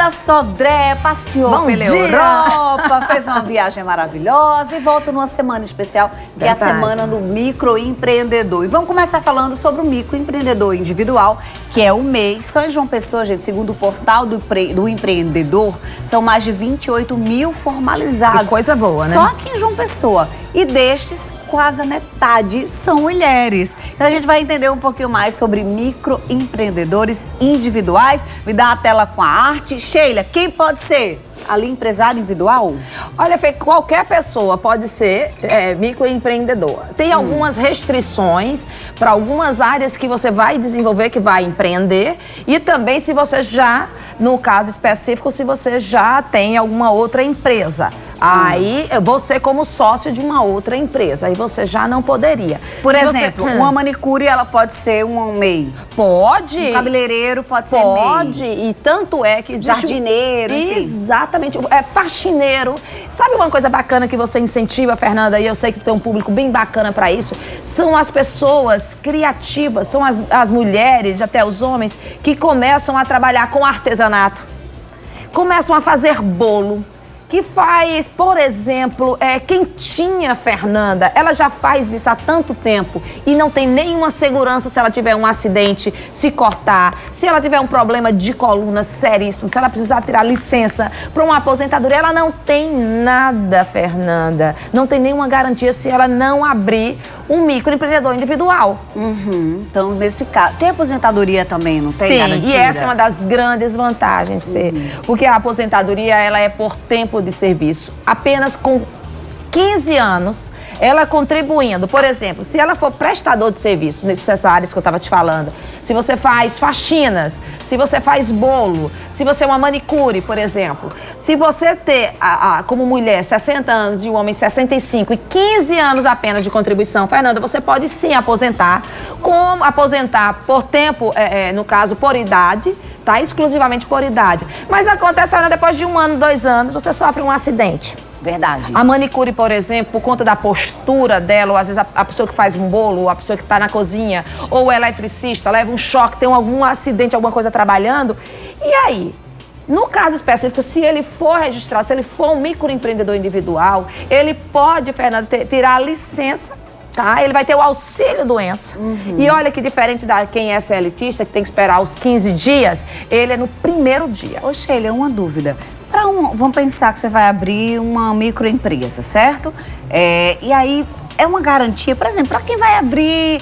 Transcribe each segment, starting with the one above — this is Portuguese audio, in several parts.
A Sodré passeou pela Europa, fez uma viagem maravilhosa e volta numa semana especial, que é a semana do microempreendedor. E vamos começar falando sobre o microempreendedor individual, que é o MEI. Só em João Pessoa, gente, segundo o portal do empreendedor, são mais de 28 mil formalizados. Que coisa boa, né? Só aqui em João Pessoa. E destes, quase a metade são mulheres. Então a gente vai entender um pouquinho mais sobre microempreendedores individuais. Me dá a tela com a arte. Sheila, quem pode ser? Ali, empresário individual? Olha, Fê, qualquer pessoa pode ser microempreendedor. Tem algumas restrições para algumas áreas que você vai desenvolver, que vai empreender. E também se você já, no caso específico, se você já tem alguma outra empresa. Aí, você como sócio de uma outra empresa, aí você já não poderia. Por exemplo, uma manicure, ela pode ser um MEI? Pode. Um cabeleireiro pode ser MEI? Pode, e tanto é que existe... Jardineiro, enfim. Exatamente, faxineiro. Sabe uma coisa bacana que você incentiva, Fernanda, e eu sei que tem um público bem bacana para isso? São as pessoas criativas, são as mulheres, até os homens, que começam a trabalhar com artesanato, começam a fazer bolo, que faz, por exemplo, quentinha, Fernanda. Ela já faz isso há tanto tempo e não tem nenhuma segurança se ela tiver um acidente, se cortar, se ela tiver um problema de coluna seríssimo, se ela precisar tirar licença para uma aposentadoria. Ela não tem nada, Fernanda. Não tem nenhuma garantia se ela não abrir um microempreendedor individual. Então, nesse caso, tem aposentadoria também, não tem garantia? E essa é uma das grandes vantagens, Fê. Porque a aposentadoria, ela é por tempo de serviço. Apenas com 15 anos, ela contribuindo. Por exemplo, se ela for prestador de serviço, nessas áreas que eu estava te falando, se você faz faxinas, se você faz bolo, se você é uma manicure, por exemplo, se você ter, como mulher, 60 anos e o homem 65 e 15 anos apenas de contribuição, Fernanda, você pode sim aposentar, como aposentar por tempo, no caso, por idade, tá? Exclusivamente por idade. Mas acontece, Fernanda, depois de 1 ano, 2 anos, você sofre um acidente. Verdade. A manicure, por exemplo, por conta da postura dela, ou às vezes a pessoa que faz um bolo, ou a pessoa que está na cozinha, ou o eletricista, leva um choque, tem algum acidente, alguma coisa trabalhando. E aí? No caso específico, se ele for registrado, se ele for um microempreendedor individual, ele pode, Fernanda, tirar a licença. Tá? Ele vai ter o auxílio doença. E olha que diferente da quem é CLTista, que tem que esperar os 15 dias, ele é no primeiro dia. Ô, Sheila, uma dúvida. Vamos pensar que você vai abrir uma microempresa, certo? E aí é uma garantia, por exemplo, para quem vai abrir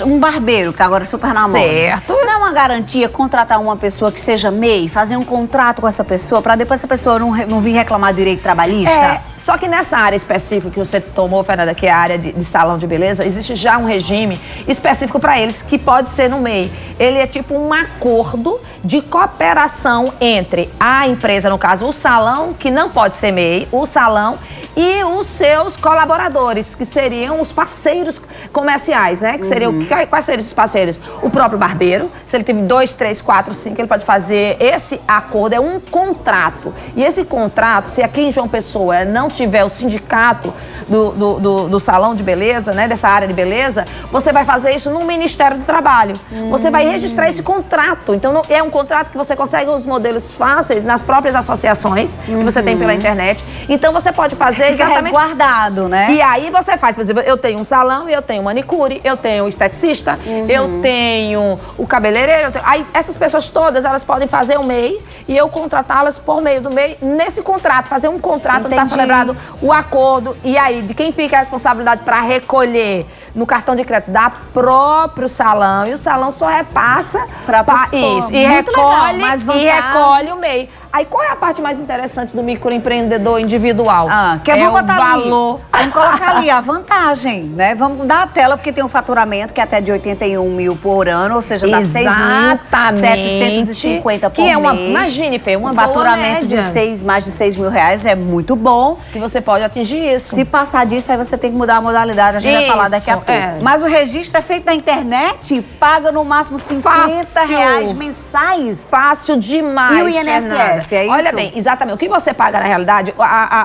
um barbeiro, que agora é super na moda. Certo. Não é uma garantia contratar uma pessoa que seja MEI, fazer um contrato com essa pessoa, para depois essa pessoa não vir reclamar direito trabalhista? Só que nessa área específica que você tomou, Fernanda, que é a área de salão de beleza, existe já um regime específico para eles, que pode ser no MEI. Ele é tipo um acordo de cooperação entre a empresa, no caso o salão, que não pode ser MEI, o salão, e os seus colaboradores, que seriam os parceiros comerciais, né? Que seriam, quais seriam esses parceiros? O próprio barbeiro, se ele tem 2, 3, 4, 5, ele pode fazer esse acordo, é um contrato. E esse contrato, se aqui em João Pessoa não tiver o sindicato do salão de beleza, né? Dessa área de beleza, você vai fazer isso no Ministério do Trabalho. Você vai registrar esse contrato. Então, é um contrato que você consegue os modelos fáceis nas próprias associações que você tem pela internet. Então, você pode fazer Fica exatamente resguardado, né? E aí você faz, por exemplo, eu tenho um salão, eu tenho manicure, eu tenho esteticista, eu tenho o cabeleireiro. Aí essas pessoas todas, elas podem fazer o MEI e eu contratá-las por meio do MEI nesse contrato, fazer um contrato onde está celebrado o acordo. E aí, de quem fica a responsabilidade para recolher no cartão de crédito da próprio salão, e o salão só repassa para isso. E recolhe o MEI. Aí, qual é a parte mais interessante do microempreendedor individual? Vamos botar valor. Vamos colocar ali a vantagem, né? Vamos dar a tela, porque tem um faturamento que é até de 81 mil por ano, ou seja, dá 6.750 por mês. Imagine, Fê, uma faturamento de mais de 6 mil reais é muito bom. Que você pode atingir isso. Se passar disso, aí você tem que mudar a modalidade. A gente vai falar daqui a pouco. Mas o registro é feito na internet, paga no máximo 50 reais mensais. Fácil demais. E o INSS? INSS, é isso? Olha bem, exatamente. O que você paga na realidade,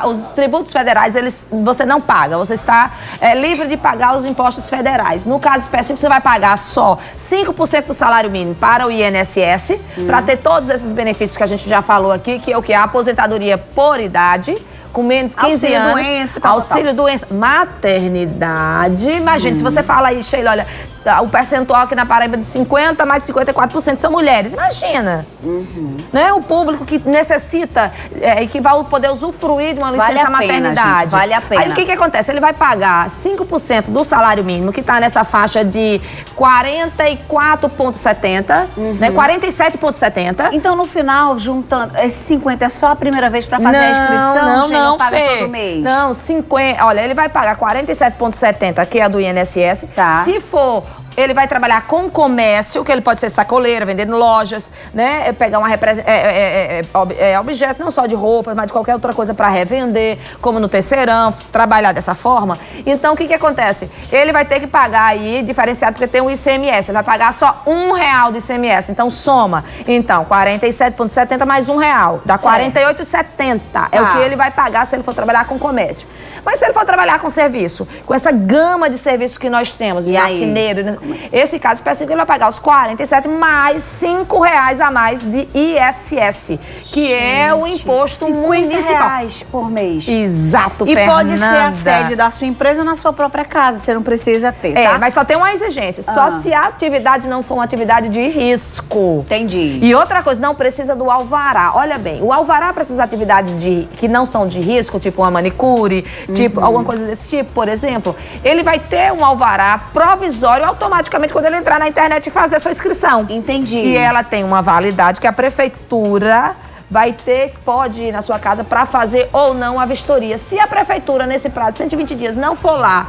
os tributos federais, você não paga. Você está livre de pagar os impostos federais. No caso específico, você vai pagar só 5% do salário mínimo para o INSS, para ter todos esses benefícios que a gente já falou aqui, que é o que? A aposentadoria por idade, com menos de 15 anos. Auxílio doença, maternidade. Imagina, se você fala aí, Sheila, olha, o percentual aqui na Paraíba de 50%, mais de 54% são mulheres. Imagina. Né? O público que necessita e que vai poder usufruir de uma licença maternidade. Gente, vale a pena. Aí o que acontece? Ele vai pagar 5% do salário mínimo, que está nessa faixa de 44,70, né? 47,70. Então, no final, juntando, esse 50 é só a primeira vez para fazer a inscrição? Não, paga Fê. todo mês? Não, 50. Olha, ele vai pagar 47,70, que é a do INSS. Tá. Se for, ele vai trabalhar com comércio, que ele pode ser sacoleiro, vender em lojas, né? Pegar uma objeto não só de roupas, mas de qualquer outra coisa para revender, como no terceirão, trabalhar dessa forma. Então, o que acontece? Ele vai ter que pagar aí, diferenciado, porque tem o ICMS. Ele vai pagar só R$1 do ICMS. Então, soma. Então, 47,70 mais R$1. Dá 48,70. É o que ele vai pagar se ele for trabalhar com comércio. Mas se ele for trabalhar com serviço, com essa gama de serviços que nós temos, de marceneiro, esse caso específico, ele vai pagar os 47 mais R$5 a mais de ISS, que é o imposto municipal. R$50 por mês. Exato, E Fernanda. pode ser a sede da sua empresa na sua própria casa, você não precisa ter, tá? Mas só tem uma exigência, só se a atividade não for uma atividade de risco. Entendi. E outra coisa, não precisa do alvará. Olha bem, o alvará para essas atividades que não são de risco, tipo uma manicure, tipo alguma coisa desse tipo, por exemplo, ele vai ter um alvará provisório automaticamente quando ele entrar na internet e fazer a sua inscrição. Entendi. E ela tem uma validade que a prefeitura pode ir na sua casa para fazer ou não a vistoria. Se a prefeitura, nesse prazo de 120 dias, não for lá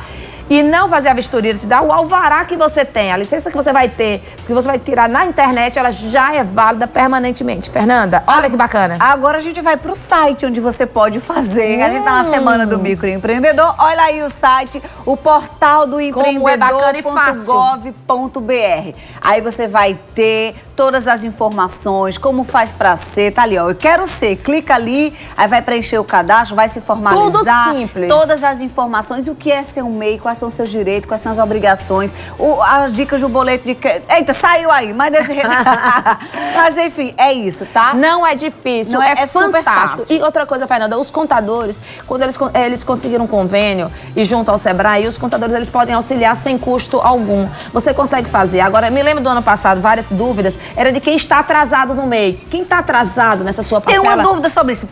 e não fazer a vistoria, te dá o alvará que você tem, a licença que você vai ter, que você vai tirar na internet, ela já é válida permanentemente. Fernanda, olha que bacana. Agora a gente vai pro site onde você pode fazer. A gente tá na Semana do Microempreendedor. Olha aí o site, o portal do empreendedor.gov.br. Aí você vai ter todas as informações, como faz pra ser, tá ali, ó. Eu quero ser, clica ali, aí vai preencher o cadastro, vai se formalizar. Tudo simples. Todas as informações, o que é ser um MEI, quais são os seus direitos, quais são as obrigações, as dicas do boleto de... Eita, saiu aí, mas desse... Mas enfim, é isso, tá? Não é difícil, Não é super fantástico. fácil. E outra coisa, Fernanda, os contadores, quando eles conseguiram um convênio e junto ao Sebrae, os contadores eles podem auxiliar sem custo algum. Você consegue fazer. Agora, me lembro do ano passado, várias dúvidas, era de quem está atrasado no MEI. Quem está atrasado nessa sua parcela? Tem uma dúvida sobre isso.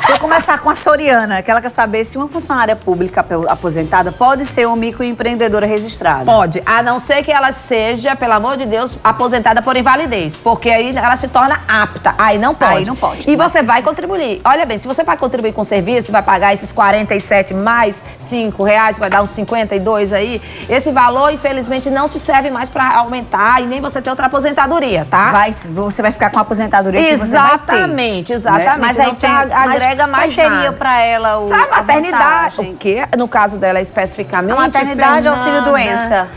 Vou começar com a Soriana, que ela quer saber se uma funcionária pública aposentada pode ser uma microempreendedora registrada. Pode, a não ser que ela seja, pelo amor de Deus, aposentada por invalidez, porque aí ela se torna apta. Aí não pode. Aí não pode. E você vai contribuir. Olha bem, se você vai contribuir com serviço, vai pagar esses 47 mais R$5, vai dar uns 52 aí, esse valor, infelizmente, não te serve mais para aumentar e nem você ter outra aposentadoria, tá? Você vai ficar com a aposentadoria que você vai ter. Exatamente. Né? Mas não aí agrega mais mas seria nada. para ela Sabe, maternidade. vantagem? O quê? No caso dela, especificamente, A maternidade, auxílio doença.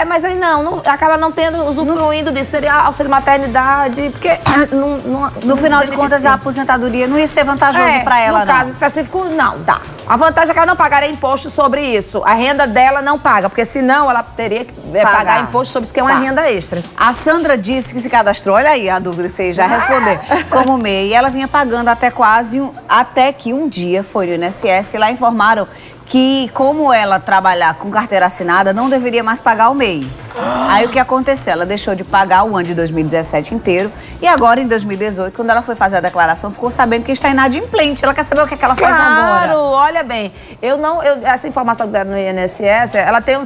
Mas aí não acaba não tendo, usufruindo disso. Seria auxílio maternidade, porque no final de contas, a aposentadoria não ia ser vantajoso para ela, no caso específico, não dá. A vantagem é que ela não pagaria imposto sobre isso. A renda dela não paga, porque senão ela teria que pagar imposto sobre isso, que é uma renda extra. A Sandra disse que se cadastrou, olha aí a dúvida que você já respondeu, como MEI, e ela vinha pagando até que um dia foi no INSS e lá informaram que, como ela trabalhar com carteira assinada, não deveria mais pagar o MEI. Aí o que aconteceu? Ela deixou de pagar o ano de 2017 inteiro e agora, em 2018, quando ela foi fazer a declaração, ficou sabendo que está inadimplente. Ela quer saber o que ela faz agora. Claro, olha bem. Essa informação que deram no INSS, ela tem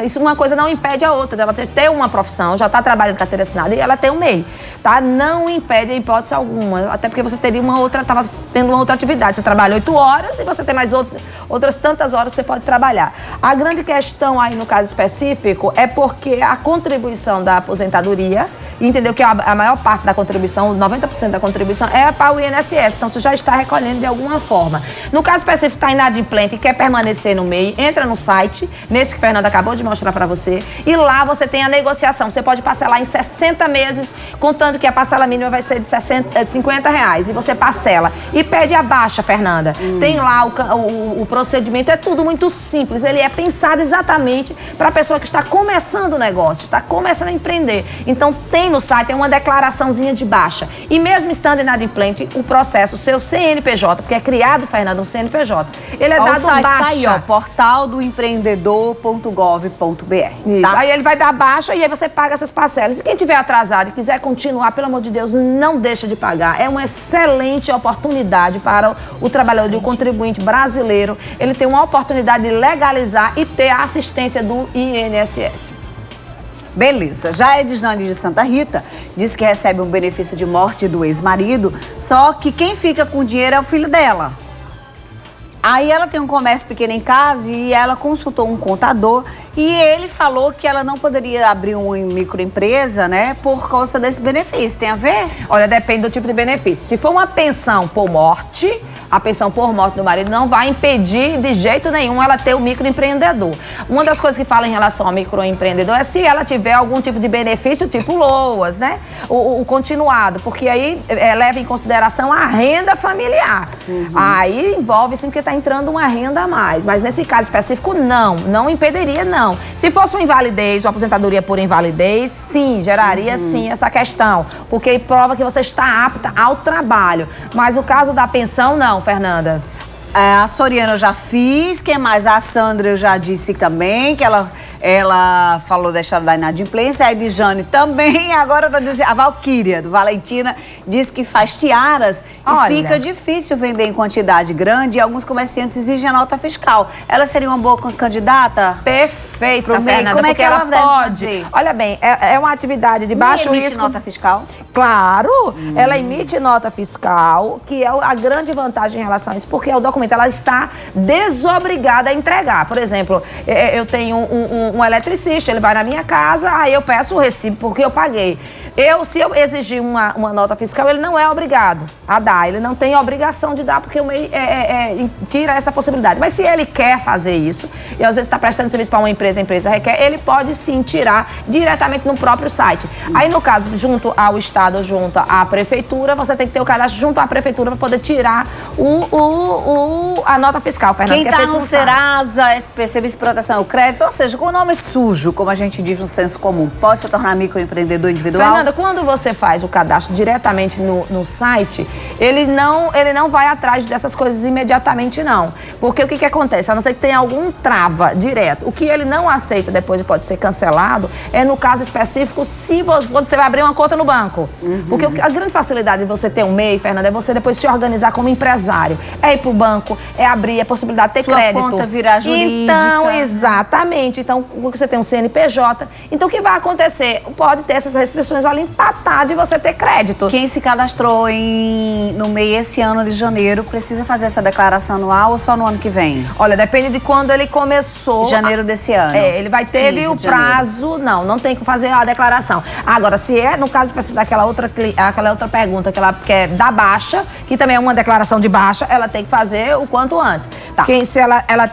isso, uma coisa não impede a outra. Ela tem uma profissão, já está trabalhando carteira assinada e ela tem um MEI, tá? Não impede a hipótese alguma, até porque você teria estava tendo uma outra atividade. Você trabalha 8 horas e você tem mais outras tantas horas que você pode trabalhar. A grande questão aí, no caso específico, é porque a contribuição da aposentadoria, entendeu que a maior parte da contribuição, 90% da contribuição é para o INSS, então você já está recolhendo de alguma forma. No caso específico, está inadimplente e quer permanecer no MEI, entra no site, nesse que o Fernando acabou de mostrar para você, e lá você tem a negociação. Você pode parcelar em 60 meses, contando que a parcela mínima vai ser de R$50, e você parcela. E pede a baixa, Fernanda. Tem lá o procedimento, é tudo muito simples, ele é pensado exatamente para a pessoa que está começando o negócio, está começando a empreender. Então tem no site, é uma declaraçãozinha de baixa. E mesmo estando inadimplente, o processo, o seu CNPJ, porque é criado, Fernando, um CNPJ, ele é dado baixa. Tá aí, ó, portaldoempreendedor.gov.br. Tá? Aí ele vai dar baixa e aí você paga essas parcelas. E quem tiver atrasado e quiser continuar, pelo amor de Deus, não deixa de pagar. É uma excelente oportunidade para o trabalhador, o contribuinte brasileiro. Ele tem uma oportunidade de legalizar e ter a assistência do INSS. Beleza. Já a Edjane de Santa Rita diz que recebe um benefício de morte do ex-marido, só que quem fica com o dinheiro é o filho dela. Aí ela tem um comércio pequeno em casa e ela consultou um contador e ele falou que ela não poderia abrir uma microempresa, né, por causa desse benefício. Tem a ver? Olha, depende do tipo de benefício. Se for uma pensão por morte, a pensão por morte do marido não vai impedir de jeito nenhum ela ter o microempreendedor. Uma das coisas que fala em relação ao microempreendedor é se ela tiver algum tipo de benefício, tipo LOAS, né? O continuado, porque aí leva em consideração a renda familiar. Aí envolve sim que está entrando uma renda a mais. Mas nesse caso específico, não impediria, não. Se fosse uma invalidez, uma aposentadoria por invalidez, sim, geraria sim essa questão. Porque prova que você está apta ao trabalho. Mas o caso da pensão, não, Fernanda. A Soriana eu já fiz, quem mais? A Sandra eu já disse também, que ela falou da história da inadimplência. A Edjane também, agora tá dizendo, a Valquíria, do Valentina, diz que faz tiaras. Olha, e fica difícil vender em quantidade grande e alguns comerciantes exigem a nota fiscal. Ela seria uma boa candidata? Perfeita, Fernanda. Como é que ela pode fazer? Olha bem, é uma atividade de baixo risco. Nota fiscal? Claro, ela emite nota fiscal, que é a grande vantagem em relação a isso, porque o documento ela está desobrigada a entregar. Por exemplo, eu tenho um eletricista, ele vai na minha casa, aí eu peço o recibo porque eu paguei. Se eu exigir uma nota fiscal, ele não é obrigado a dar, ele não tem obrigação de dar, porque o MEI tira essa possibilidade. Mas se ele quer fazer isso, e às vezes está prestando serviço para uma empresa, a empresa requer, ele pode sim tirar diretamente no próprio site. Aí, no caso, junto ao Estado, junto à Prefeitura, você tem que ter o cadastro junto à Prefeitura para poder tirar a nota fiscal, Fernanda. Quem está no Serasa, SP, Serviço de Proteção ao Crédito, ou seja, com o nome sujo, como a gente diz no senso comum, pode se tornar microempreendedor individual? Fernanda, quando você faz o cadastro diretamente no site, ele não vai atrás dessas coisas imediatamente, não. Porque o que acontece? A não ser que tenha algum trava direto. O que ele não aceita depois pode ser cancelado é no caso específico, quando você vai abrir uma conta no banco. Porque a grande facilidade de você ter um MEI, Fernanda, é você depois se organizar como empresário. É ir pro banco, é abrir a possibilidade de ter crédito. Sua conta virar jurídica. Então, exatamente. Então, você tem um CNPJ. Então, o que vai acontecer? Pode ter essas restrições ali empatar de você ter crédito. Quem se cadastrou no MEI esse ano de janeiro precisa fazer essa declaração anual ou só no ano que vem? Olha, depende de quando ele começou. Janeiro desse ano. Ele vai ter o prazo. Não tem que fazer a declaração. Agora, se é no caso específico daquela outra pergunta que ela quer da baixa, que também é uma declaração de baixa, ela tem que fazer o quanto antes. Tá. Porque se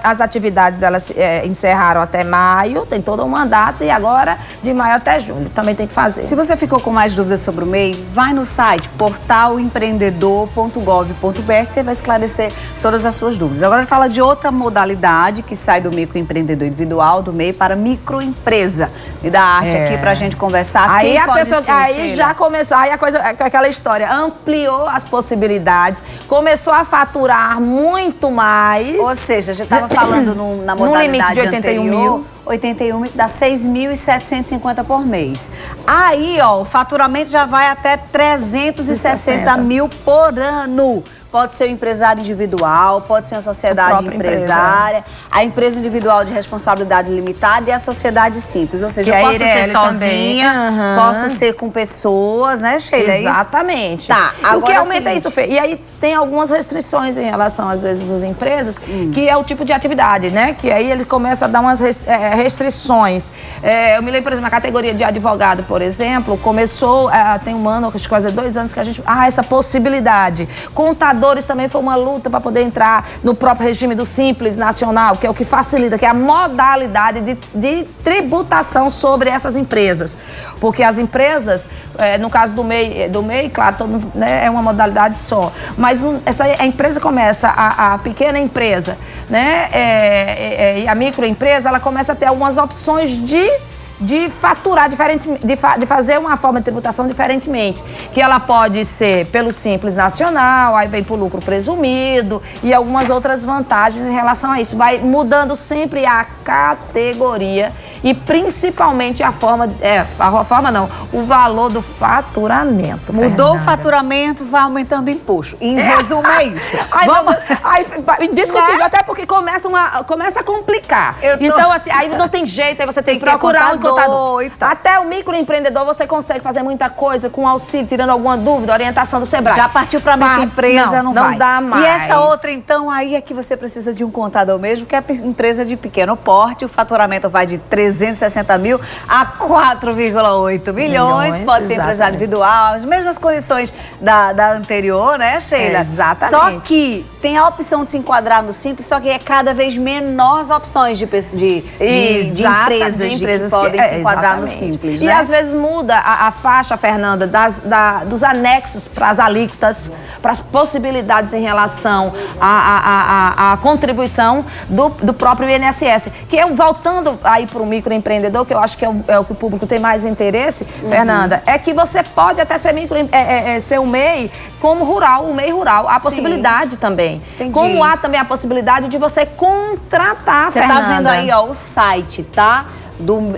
as atividades dela encerraram até maio, tem todo um mandato, e agora de maio até julho também tem que fazer. Se você ficou com mais dúvidas sobre o MEI, vai no site portalempreendedor.gov.br que você vai esclarecer todas as suas dúvidas. Agora a gente fala de outra modalidade que sai do microempreendedor individual, do MEI, para microempresa. Me dá arte aqui pra gente conversar. Aí quem a pode pessoa, ser, aí Sheila? já começou, aí a coisa, aquela história, ampliou as possibilidades, começou a faturar muito mais. Ou seja, já estava falando na modalidade limite de 81 anterior, mil. 81 mil, dá 6.750 por mês. Aí, ó, o faturamento já vai até 360 mil por ano. pode ser o empresário individual, pode ser a sociedade empresária, a empresa individual de responsabilidade limitada e a sociedade simples. Ou seja, eu posso ser sozinha, posso ser com pessoas, né, Sheila? Exatamente. Tá, agora o que aumenta isso, Fê? E aí tem algumas restrições em relação, às vezes, às empresas, que é o tipo de atividade, né? Que aí ele começa a dar umas restrições. Eu me lembro, por exemplo, a categoria de advogado, por exemplo, começou, tem um ano, acho que quase 2 anos que a gente... essa possibilidade. Contadores também foi uma luta para poder entrar no próprio regime do Simples Nacional, que é o que facilita, que é a modalidade de tributação sobre essas empresas. Porque as empresas, no caso do MEI, claro, né, é uma modalidade só. Mas a empresa começa, a pequena empresa, né, e a microempresa, ela começa a ter algumas opções de faturar diferente, de fazer uma forma de tributação diferentemente. Que ela pode ser pelo Simples Nacional, aí vem pro lucro presumido e algumas outras vantagens em relação a isso. Vai mudando sempre a categoria e principalmente o valor do faturamento. Mudou o faturamento, vai aumentando o imposto. Em resumo, é isso. Indiscutível, até porque começa a complicar. Então, assim, aí não tem jeito, aí você tem que procurar um contador. Até o microempreendedor você consegue fazer muita coisa com auxílio, tirando alguma dúvida, orientação do Sebrae. Já partiu para microempresa, não vai. Não dá mais. E essa outra, então, aí é que você precisa de um contador mesmo, que é a empresa de pequeno porte, o faturamento vai de 360 mil a 4,8 milhões. Pode ser empresário individual, as mesmas condições da anterior, né, Sheila? Exatamente. Só que tem a opção de se enquadrar no Simples, só que é cada vez menor as opções de empresas que podem se enquadrar no Simples, né? E às vezes muda a faixa, Fernanda, dos anexos para as alíquotas, para as possibilidades em relação à contribuição do próprio INSS. Que voltando aí para o microempreendedor, que eu acho que é o que o público tem mais interesse, Fernanda, é que você pode até ser ser um MEI como rural, o MEI rural. Há possibilidade também. Entendi. Como há também a possibilidade de você contratar, Você Fernanda. tá vendo aí, ó, o site, tá? Do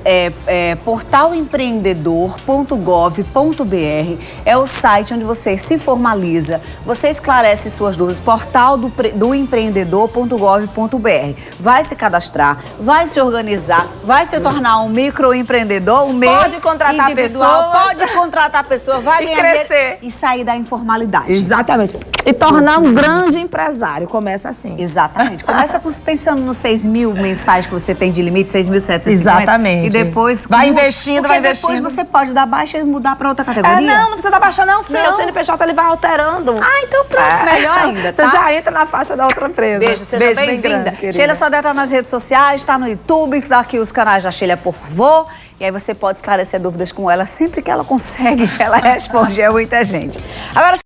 portalempreendedor.gov.br é o site onde você se formaliza, você esclarece suas dúvidas, portal do empreendedor.gov.br. Vai se cadastrar, vai se organizar, vai se tornar um microempreendedor, um MEI pode contratar individual, pessoas, pode contratar pessoas, vai ganhar crescer e sair da informalidade. Exatamente. E tornar um grande empresário. Começa assim. Exatamente. Começa pensando nos 6 mil mensais que você tem de limite, 6.750. Exatamente. E depois... Vai investindo, vai investindo. Depois você pode dar baixa e mudar para outra categoria? Não precisa dar baixa não, filho. O CNPJ ele vai alterando. Então pronto, melhor ainda, tá? Você já entra na faixa da outra empresa. Beijo, seja bem-vinda. Sheila Sodré tá nas redes sociais, tá no YouTube, dá aqui os canais da Sheila, por favor. E aí você pode esclarecer dúvidas com ela sempre que ela consegue. Ela responde a muita gente. Agora...